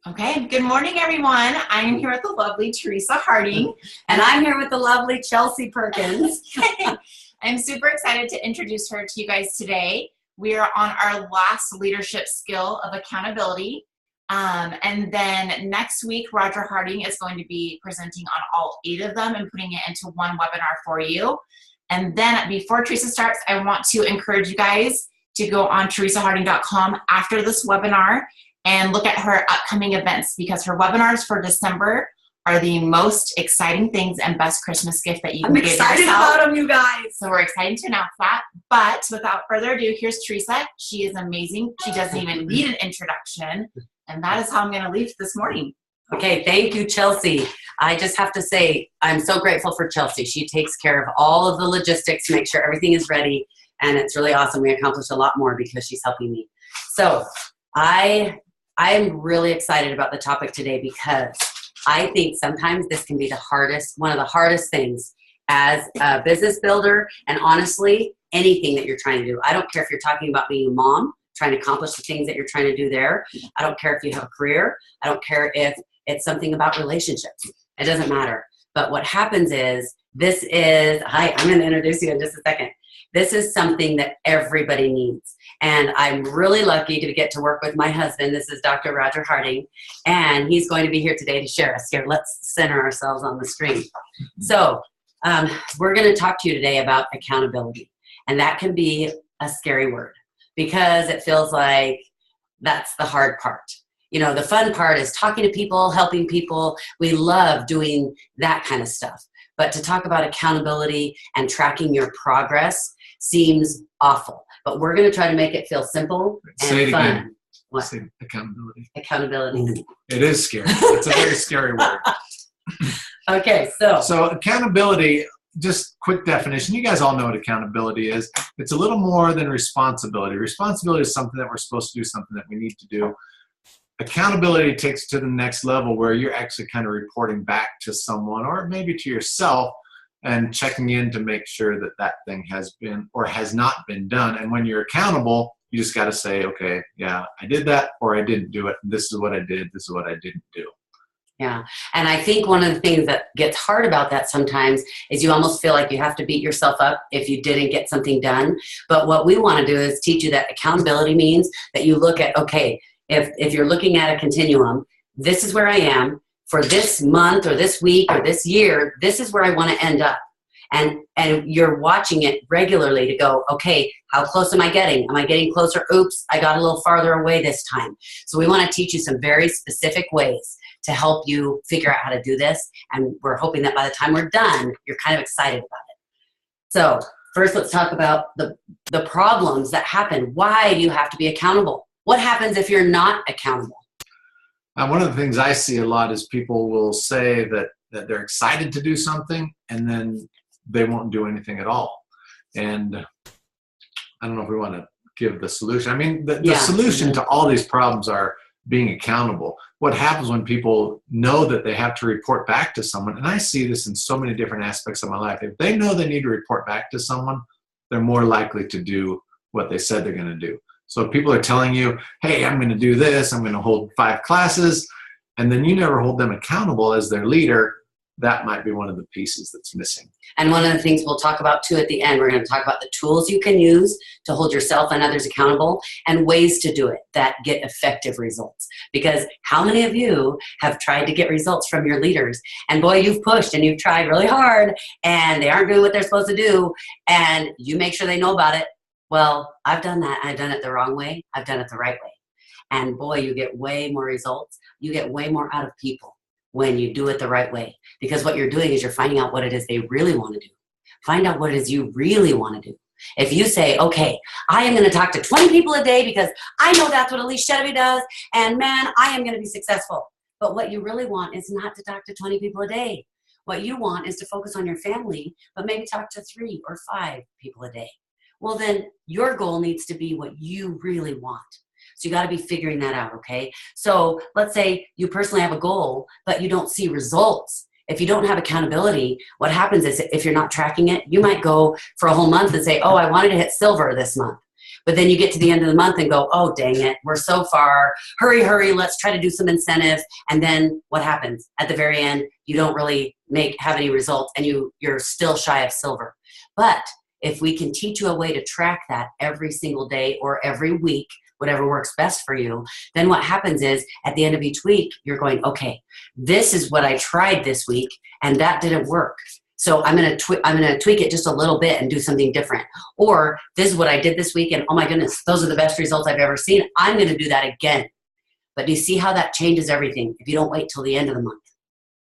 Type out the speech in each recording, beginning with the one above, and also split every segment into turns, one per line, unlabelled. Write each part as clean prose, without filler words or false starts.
Okay, good morning, everyone. I am here with the lovely Teresa Harding.
And I'm here with the lovely Chelsea Perkins.
I'm super excited to introduce her to you guys today. We are on our last leadership skill of accountability. And then next week, Roger Harding is going to be presenting on all 8 of them and putting it into one webinar for you. And then before Teresa starts, I want to encourage you guys to go on teresaharding.com after this webinar and look at her upcoming events, because her webinars for December are the most exciting things and best Christmas gift that you can give yourself.
I'm excited about them, you guys.
So we're excited to announce that. But without further ado, here's Teresa. She is amazing. She doesn't even need an introduction. And that is how I'm going to leave this morning.
Okay, thank you, Chelsea. I just have to say, I'm so grateful for Chelsea. She takes care of all of the logistics to make sure everything is ready. And it's really awesome. We accomplished a lot more because she's helping me. So I'm really excited about the topic today because I think sometimes this can be one of the hardest things as a business builder, and honestly, anything that you're trying to do. I don't care if you're talking about being a mom, trying to accomplish the things that you're trying to do there. I don't care if you have a career. I don't care if it's something about relationships. It doesn't matter. But what happens is, hi, I'm going to introduce you in just a second. This is something that everybody needs. And I'm really lucky to get to work with my husband. This is Dr. Roger Harding, and he's going to be here today to share us. Here, let's center ourselves on the screen. So we're going to talk to you today about accountability. And that can be a scary word because it feels like that's the hard part. You know, the fun part is talking to people, helping people. We love doing that kind of stuff. But to talk about accountability and tracking your progress seems awful. But we're going to try to make it feel simple and fun.
Again.
What?
Say accountability.
Accountability.
It is scary. It's a very scary word.
Okay, so
accountability, just quick definition. You guys all know what accountability is. It's a little more than responsibility. Responsibility is something that we're supposed to do, something that we need to do. Accountability takes it to the next level where you're actually kind of reporting back to someone or maybe to yourself and checking in to make sure that that thing has been or has not been done. And when you're accountable, you just got to say, okay, yeah, I did that or I didn't do it. This is what I did. This is what I didn't do.
yeah. And I think one of the things that gets hard about that sometimes is you almost feel like you have to beat yourself up if you didn't get something done. But what we want to do is teach you that accountability means that you look at, okay, if you're looking at a continuum, this is where I am for this month or this week or this year, this is where I want to end up. And you're watching it regularly to go, okay, how close am I getting? Am I getting closer? Oops, I got a little farther away this time. So we want to teach you some very specific ways to help you figure out how to do this. And we're hoping that by the time we're done, you're kind of excited about it. So first, let's talk about the problems that happen. Why do you have to be accountable? What happens if you're not accountable?
One of the things I see a lot is people will say that they're excited to do something and then they won't do anything at all. And I don't know if we want to give the solution. I mean, the solution to all these problems are being accountable. What happens when people know that they have to report back to someone, and I see this in so many different aspects of my life, if they know they need to report back to someone, they're more likely to do what they said they're going to do. So if people are telling you, hey, I'm going to do this, I'm going to hold 5 classes, and then you never hold them accountable as their leader, that might be one of the pieces that's missing.
And one of the things we'll talk about too at the end, we're going to talk about the tools you can use to hold yourself and others accountable and ways to do it that get effective results. Because how many of you have tried to get results from your leaders? And boy, you've pushed and you've tried really hard and they aren't doing what they're supposed to do, and you make sure they know about it. Well, I've done that. I've done it the wrong way. I've done it the right way. And boy, you get way more results. You get way more out of people when you do it the right way. Because what you're doing is you're finding out what it is they really want to do. Find out what it is you really want to do. If you say, okay, I am going to talk to 20 people a day because I know that's what Elise Chevy does, and man, I am going to be successful. But what you really want is not to talk to 20 people a day. What you want is to focus on your family, but maybe talk to 3 or 5 people a day. Well, then your goal needs to be what you really want. So you got to be figuring that out, okay? So let's say you personally have a goal, but you don't see results. If you don't have accountability, what happens is if you're not tracking it, you might go for a whole month and say, oh, I wanted to hit silver this month. But then you get to the end of the month and go, oh, dang it, we're so far. Hurry, hurry, let's try to do some incentives. And then what happens? At the very end, you don't really have any results, and you're still shy of silver. But if we can teach you a way to track that every single day or every week, whatever works best for you, then what happens is at the end of each week, you're going, okay, this is what I tried this week, and that didn't work. So I'm going to tweak it just a little bit and do something different. Or this is what I did this week, and oh my goodness, those are the best results I've ever seen. I'm going to do that again. But do you see how that changes everything if you don't wait till the end of the month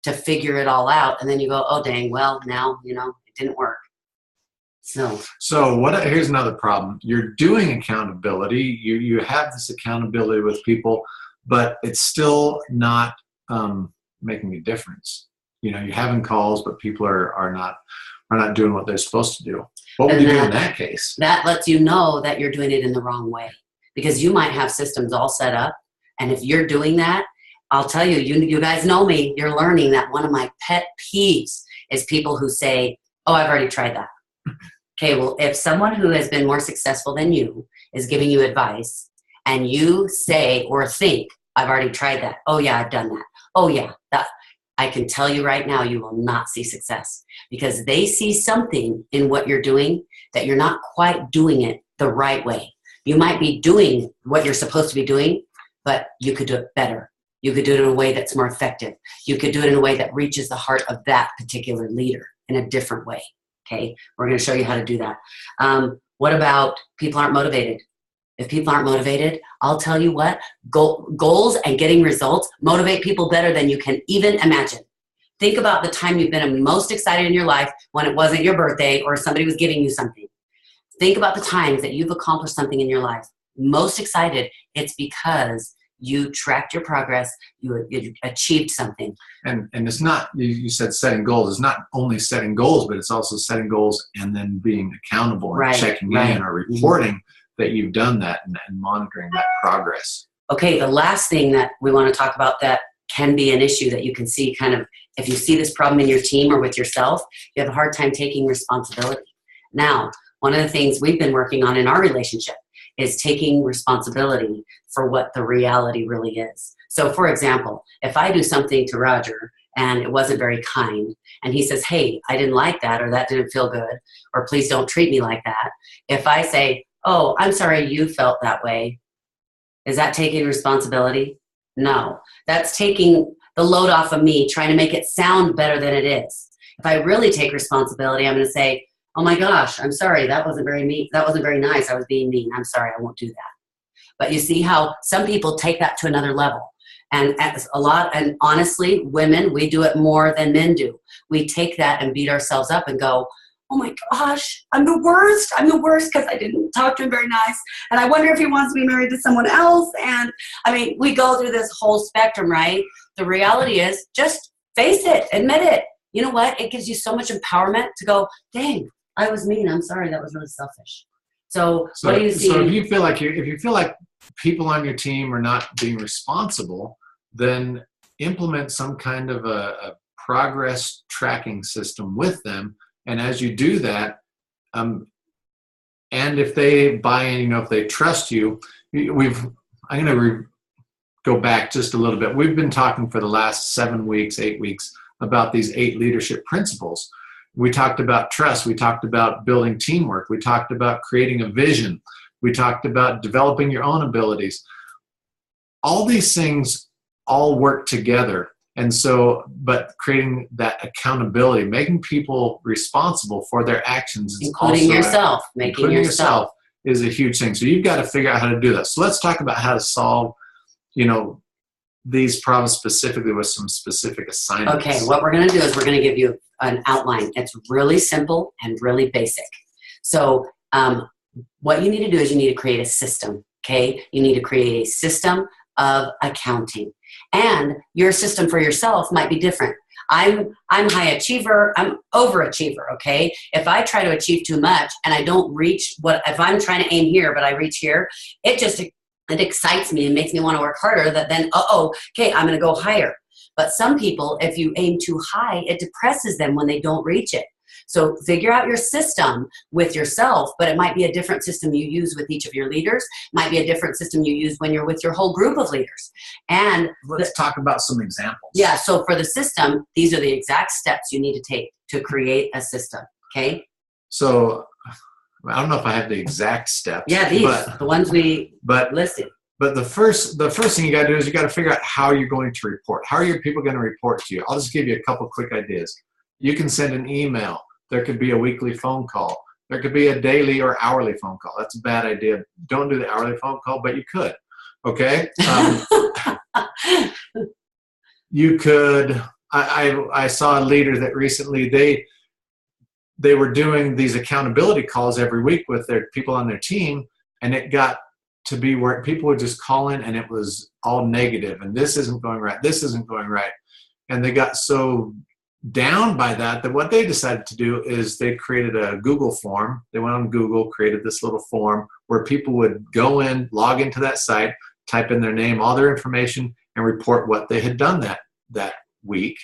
to figure it all out, and then you go, oh dang, well now, it didn't work. So
here's another problem. You're doing accountability. You have this accountability with people, but it's still not making a difference. You're having calls, but people are not doing what they're supposed to do. What would you do in that case?
That lets you know that you're doing it in the wrong way, because you might have systems all set up, and if you're doing that, I'll tell you, you guys know me, you're learning that one of my pet peeves is people who say, oh, I've already tried that. Okay, well, if someone who has been more successful than you is giving you advice, and you say or think, I've already tried that. Oh yeah, I've done that. Oh yeah, that. I can tell you right now, you will not see success, because they see something in what you're doing that you're not quite doing it the right way. You might be doing what you're supposed to be doing, but you could do it better. You could do it in a way that's more effective. You could do it in a way that reaches the heart of that particular leader in a different way. Okay, we're going to show you how to do that. What about people aren't motivated? If people aren't motivated, I'll tell you what, goals and getting results motivate people better than you can even imagine. Think about the time you've been most excited in your life when it wasn't your birthday or somebody was giving you something. Think about the times that you've accomplished something in your life. Most excited, it's because you tracked your progress, you achieved something.
And it's not, you said setting goals. It's not only setting goals, but it's also setting goals and then being accountable and checking in or reporting that you've done that and monitoring that progress.
Okay, the last thing that we want to talk about that can be an issue that you can see kind of, if you see this problem in your team or with yourself, you have a hard time taking responsibility. Now, one of the things we've been working on in our relationship is taking responsibility for what the reality really is. So for example, if I do something to Roger and it wasn't very kind, and he says, hey, I didn't like that, or that didn't feel good, or please don't treat me like that. If I say, oh, I'm sorry you felt that way, is that taking responsibility? No, that's taking the load off of me, trying to make it sound better than it is. If I really take responsibility, I'm going to say, oh my gosh, I'm sorry, that wasn't very mean. That wasn't very nice. I was being mean. I'm sorry, I won't do that. But you see how some people take that to another level. And and honestly, women, we do it more than men do. We take that and beat ourselves up and go, oh my gosh, I'm the worst. I'm the worst because I didn't talk to him very nice. And I wonder if he wants to be married to someone else. And I mean, we go through this whole spectrum, right? The reality is, just face it, admit it. You know what? It gives you so much empowerment to go, dang, I was mean. I'm sorry. That was really selfish. So what do you see?
So if you feel like people on your team are not being responsible, then implement some kind of a progress tracking system with them. And as you do that, and if they buy in, if they trust you, I'm going to go back just a little bit. We've been talking for the last 7 weeks, 8 weeks about these 8 leadership principles. We talked about trust. We talked about building teamwork. We talked about creating a vision. We talked about developing your own abilities. All these things all work together. And so, but creating that accountability, making people responsible for their actions,
including yourself, making yourself
is a huge thing. So you've got to figure out how to do that. So let's talk about how to solve, these problems specifically with some specific assignments.
Okay, what we're going to do is we're going to give you an outline. It's really simple and really basic. So what you need to do is you need to create a system, okay? You need to create a system of accounting. And your system for yourself might be different. I'm high achiever, I'm overachiever, okay? If I try to achieve too much and I don't reach if I'm trying to aim here but I reach here, it excites me and makes me want to work harder, that then, okay, I'm going to go higher. But some people, if you aim too high, it depresses them when they don't reach it. So figure out your system with yourself, but it might be a different system you use with each of your leaders. It might be a different system you use when you're with your whole group of leaders. And
let's talk about some examples.
Yeah, so for the system, these are the exact steps you need to take to create a system, okay?
So I don't know if I have the exact steps.
Yeah, the ones we listed.
But the first thing you got to do is you got to figure out how you're going to report. How are your people going to report to you? I'll just give you a couple quick ideas. You can send an email. There could be a weekly phone call. There could be a daily or hourly phone call. That's a bad idea. Don't do the hourly phone call, but you could. Okay. You could. I saw a leader that recently they were doing these accountability calls every week with their people on their team, and it got to be where people would just call in and it was all negative and this isn't going right, this isn't going right. And they got so down by that what they decided to do is they created a Google form. They went on Google, created this little form where people would go in, log into that site, type in their name, all their information, and report what they had done that week.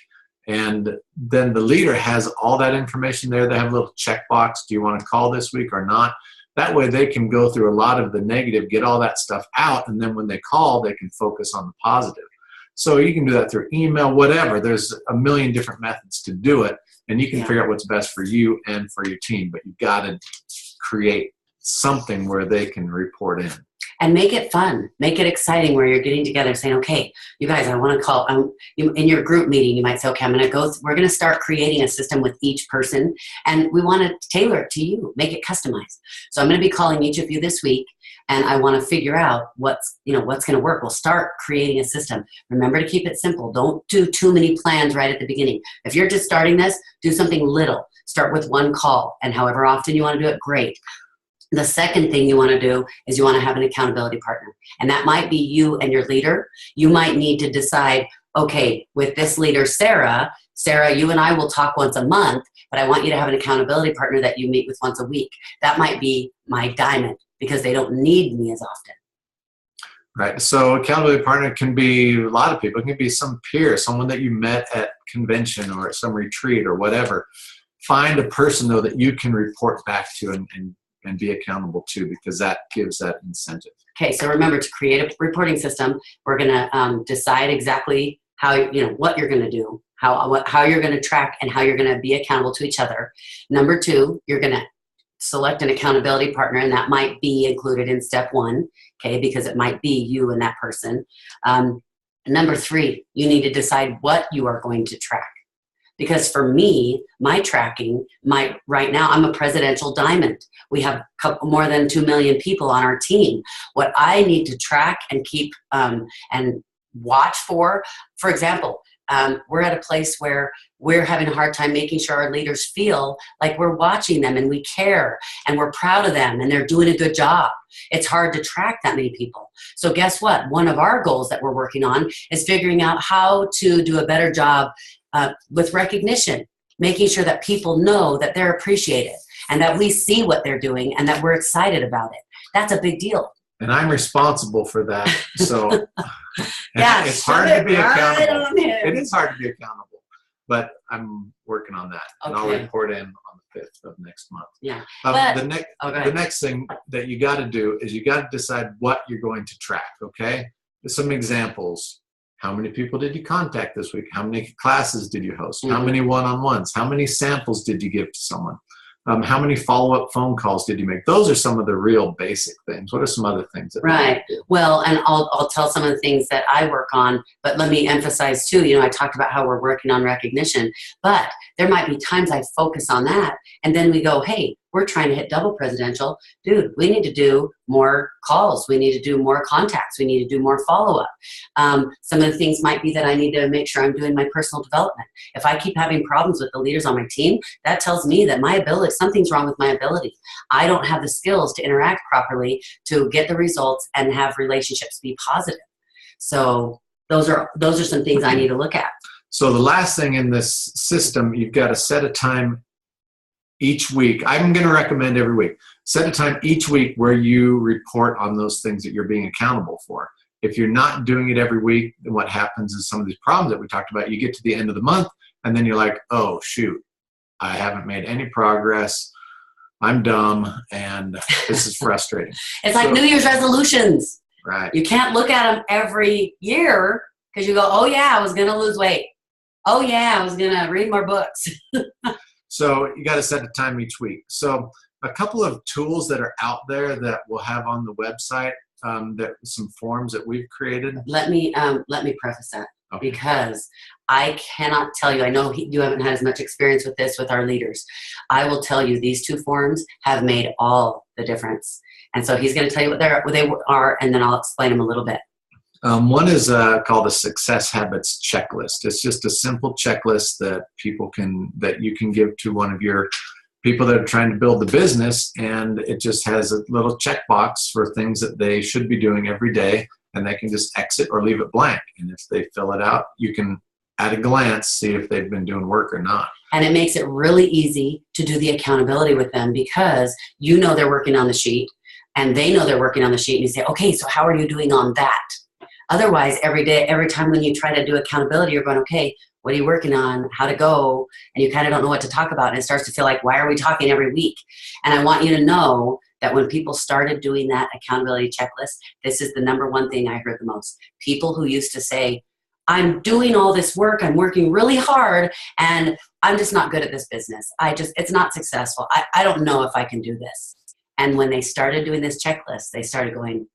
And then the leader has all that information there. They have a little checkbox. Do you want to call this week or not? That way they can go through a lot of the negative, get all that stuff out, and then when they call, they can focus on the positive. So you can do that through email, whatever. There's a million different methods to do it, and you can figure out what's best for you and for your team, but you've got to create something where they can report in.
And make it fun. Make it exciting where you're getting together saying, okay, you guys, I want to call, in your group meeting, you might say, okay, we're going to start creating a system with each person, and we want to tailor it to you, make it customized. So I'm going to be calling each of you this week, and I want to figure out what's going to work. We'll start creating a system. Remember to keep it simple. Don't do too many plans right at the beginning. If you're just starting this, do something little. Start with one call, and however often you want to do it, great. The second thing you want to do is you want to have an accountability partner. And that might be you and your leader. You might need to decide, okay, with this leader, Sarah, you and I will talk once a month, but I want you to have an accountability partner that you meet with once a week. That might be my diamond because they don't need me as often.
Right. So accountability partner can be a lot of people. It can be some peer, someone that you met at convention or at some retreat or whatever. Find a person, though, that you can report back to and be accountable to, because that gives that incentive.
Okay, so remember, to create a reporting system, we're going to decide exactly how, what you're going to do, how you're going to track, and how you're going to be accountable to each other. Number 2, you're going to select an accountability partner, and that might be included in step 1, okay, because it might be you and that person. Number 3, you need to decide what you are going to track. Because for me, my tracking, right now, I'm a presidential diamond. We have more than 2 million people on our team. What I need to track and keep and watch for example, we're at a place where we're having a hard time making sure our leaders feel like we're watching them and we care and we're proud of them and they're doing a good job. It's hard to track that many people. So guess what? One of our goals that we're working on is figuring out how to do a better job with recognition, making sure that people know that they're appreciated and that we see what they're doing and that we're excited about it. That's a big deal.
And I'm responsible for that. So
yeah,
it's hard to be accountable. It is hard to be accountable, but I'm working on that. Okay. And I'll report in on the 5th of next month.
Yeah.
The next thing that you got to do is you got to decide what you're going to track. Okay. Some examples. How many people did you contact this week? How many classes did you host? Mm-hmm. How many one-on-ones? How many samples did you give to someone? How many follow-up phone calls did you make? Those are some of the real basic things. What are some other things that
right? Well, and I'll tell some of the things that I work on, but let me emphasize too, I talked about how we're working on recognition, but there might be times I focus on that and then we go, hey, we're trying to hit double presidential. Dude, we need to do more calls. We need to do more contacts. We need to do more follow-up. Some of the things might be that I need to make sure I'm doing my personal development. If I keep having problems with the leaders on my team, that tells me that my ability, something's wrong with my ability. I don't have the skills to interact properly to get the results and have relationships be positive. So those are some things I need to look at.
So the last thing in this system, you've got to set a time each week. I'm going to recommend every week. Set a time each week where you report on those things that you're being accountable for. If you're not doing it every week, then what happens is some of these problems that we talked about, you get to the end of the month and then you're like, oh, shoot, I haven't made any progress. I'm dumb, and this is frustrating.
It's like New Year's resolutions.
Right.
You can't look at them every year because you go, oh, yeah, I was going to lose weight. Oh, yeah, I was going to read more books.
So you got to set a time each week. So a couple of tools that are out there that we'll have on the website, that some forms that we've created.
Let me preface that.
Okay.
Because I cannot tell you, I know you haven't had as much experience with this with our leaders. I will tell you these two forms have made all the difference. And so he's going to tell you what they are, and then I'll explain them a little bit.
One is called the Success Habits Checklist. It's just a simple checklist that you can give to one of your people that are trying to build the business, and it just has a little checkbox for things that they should be doing every day, and they can just exit or leave it blank. And if they fill it out, you can at a glance see if they've been doing work or not.
And it makes it really easy to do the accountability with them because you know they're working on the sheet and they know they're working on the sheet, and you say, okay, so how are you doing on that? Otherwise, every day, every time when you try to do accountability, you're going, okay, what are you working on? How to go? And you kind of don't know what to talk about. And it starts to feel like, why are we talking every week? And I want you to know that when people started doing that accountability checklist, this is the number one thing I heard the most. People who used to say, I'm doing all this work, I'm working really hard, and I'm just not good at this business. It's not successful. I don't know if I can do this. And when they started doing this checklist, they started going,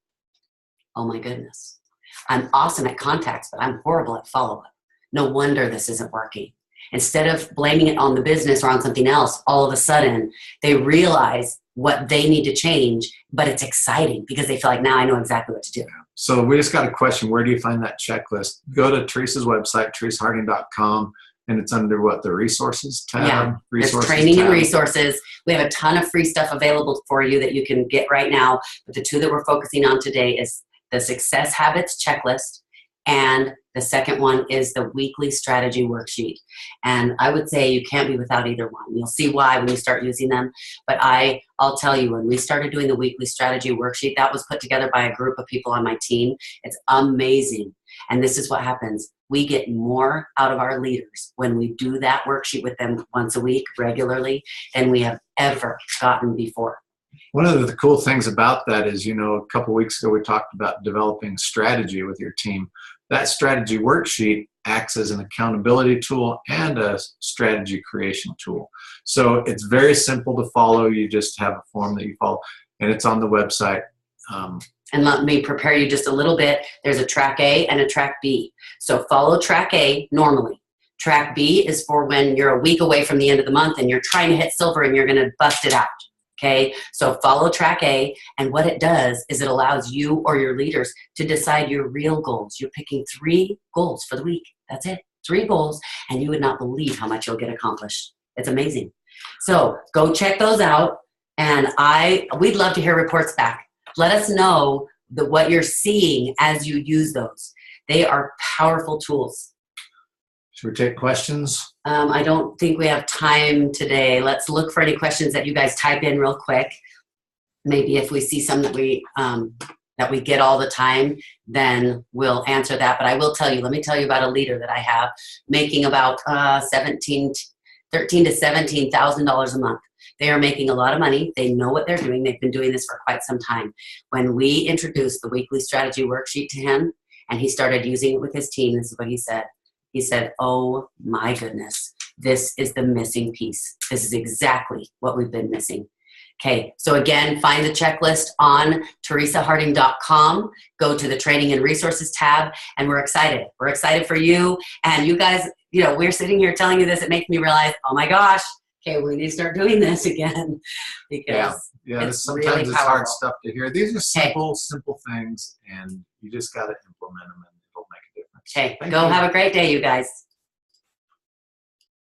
oh my goodness, I'm awesome at contacts, but I'm horrible at follow-up. No wonder this isn't working. Instead of blaming it on the business or on something else, all of a sudden they realize what they need to change, but it's exciting because they feel like, now I know exactly what to do.
So we just got a question. Where do you find that checklist? Go to Teresa's website, teresaharding.com, and it's under what, the resources tab?
Yeah,
resources
there's training
tab.
and resources. We have a ton of free stuff available for you that you can get right now. But the two that we're focusing on today is the Success Habits Checklist, and the second one is the Weekly Strategy Worksheet. And I would say you can't be without either one. You'll see why when you start using them. But I'll tell you, when we started doing the Weekly Strategy Worksheet, that was put together by a group of people on my team. It's amazing. And this is what happens. We get more out of our leaders when we do that worksheet with them once a week regularly than we have ever gotten before.
One of the cool things about that is, a couple of weeks ago we talked about developing strategy with your team. That strategy worksheet acts as an accountability tool and a strategy creation tool. So it's very simple to follow. You just have a form that you follow, and it's on the website.
And let me prepare you just a little bit. There's a track A and a track B. So follow track A normally. Track B is for when you're a week away from the end of the month and you're trying to hit silver and you're going to bust it out. Okay, so follow track A, and what it does is it allows you or your leaders to decide your real goals. You're picking 3 goals for the week. That's it, 3 goals, and you would not believe how much you'll get accomplished. It's amazing. So go check those out, and we'd love to hear reports back. Let us know what you're seeing as you use those. They are powerful tools.
Should we take questions?
I don't think we have time today. Let's look for any questions that you guys type in real quick. Maybe if we see some that we get all the time, then we'll answer that. But I will tell you, let me tell you about a leader that I have making about $13,000 to $17,000 a month. They are making a lot of money. They know what they're doing. They've been doing this for quite some time. When we introduced the Weekly Strategy Worksheet to him and he started using it with his team, this is what he said. He said, oh my goodness, this is the missing piece. This is exactly what we've been missing. Okay, so again, find the checklist on teresaharding.com. Go to the Training and Resources tab, and we're excited. We're excited for you. And you guys, we're sitting here telling you this. It makes me realize, oh my gosh, okay, we need to start doing this again. Because
sometimes
really
it's hard stuff to hear. These are simple things, and you just got to implement them, and it'll make a difference.
Okay, go have a great day, you guys.